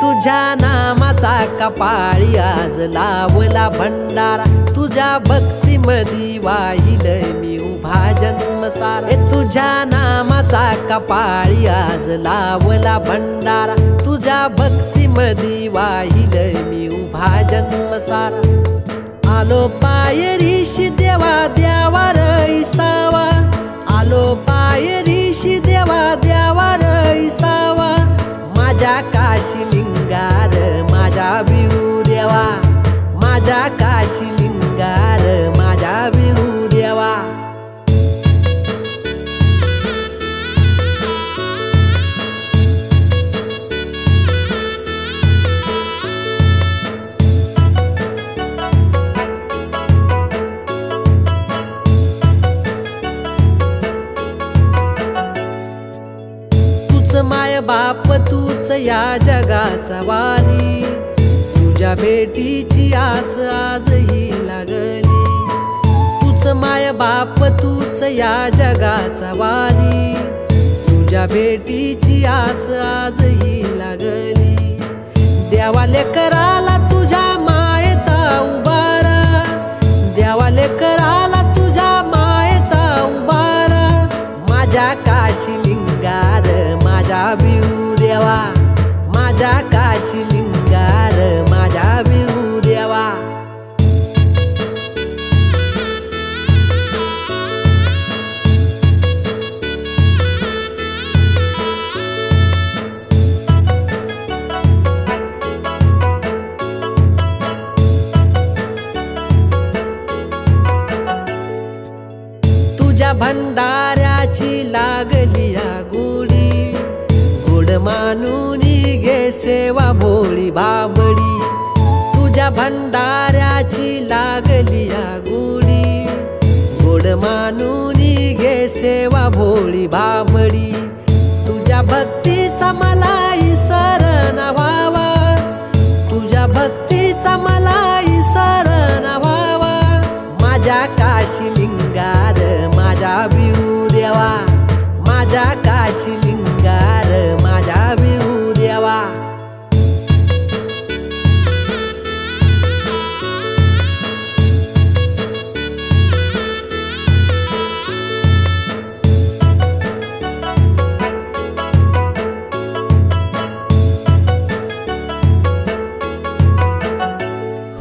तुझ्या नामाचा कपाळी आज लावला भंडारा, तुझ्या भक्तीमधी वाहिलंय मी उभा जन्मसारा। तुझ्या नामाचा कपाळी आज लावला भंडारा, तुझ्या भक्तीमधी वाहिलंय मी उभा जन्मसारा। आलो पायरीशी देवा द्यावा रईसावा, आलो पायरीशी देवा द्यावा रईसावा। माझ्या काशी लिंगार माझ्या बिरू देवा, माझ्या काशी लिंगार माझ्या बिरू देवा। माय बाप तूच या जगाचा वाली, तुझ्या भेटीची आस आजही लागली। तूच माय बाप तूच या जगाचा वाली, तुझ्या भेटीची आस आजही लागली। देवा लेकराला तुझ्या मायेचा उबारा, देवा लेकराला तुझ्या मायेचा उबारा। माझ्या काशी लिंगार माझ्या बिरू देवा, माझ्या काशी लिंगार माझ्या बिरू देवा। तुझ्या भंडाऱ्याची लागली या गुढी, गोड मानुनी गे सेवा भोळी बाबडी। तुझ्या भंडाऱ्याची लागली या गुढी, गोड मानुनी गे सेवा भोळी बाबडी। तुझ्या भक्तीचा मला इसरण व्हावा, तुझ्या भक्तीचा मला इसरण व्हावा। माझ्या काशी लिंगार माझ्या बिरू देवा, माझ्या काशी लिंगार माझ्या बिरू देवा।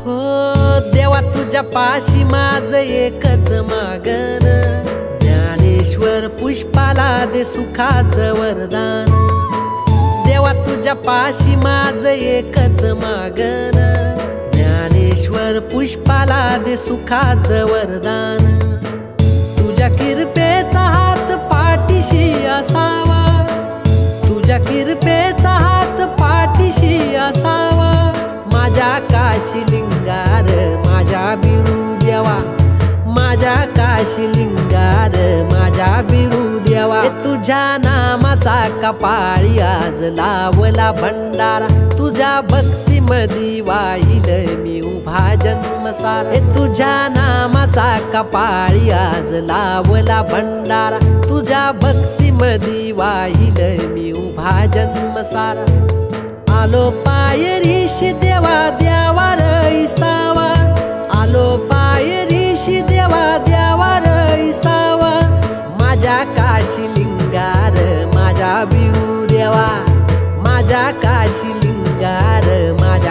हो देवा तुझ्या पाशी माझ एकच मागण, ज्ञानेश्वर पुष्पाला दे सुखाचं वरदान। देवा तुझ्या पाशी माझ एकच मागण, ज्ञानेश्वर पुष्पाला दे सुखाचं वरदान। तुझ्या कृपेचा हात पाठीशी असावा, तुझ्या कृपेचा हात पाठीशी असावा। माझ्या काशी लिंगार माझ्या बिरू देवा, माझ्या काशी लिंगार माझ्या बिरू देवा। तुझ्या नामाचा कपाळी आज लावला भंडारा, तुझ्या भक्तीमधी वाहिलंय मी उभा जन्मसारा। तुझ्या नामाचा कपाळी आज लावला भंडारा, तुझ्या भक्तीमधी वाहिलंय मी उभा जन्मसारा। आलो पायरीशी देवा द्यावा रईसावा, आलो पायरीशी देवा द्यावा रईसावा। माझ्या काशी लिंगार माझ्या बिरू देवा, माझ्या काशी लिंगार माझ्या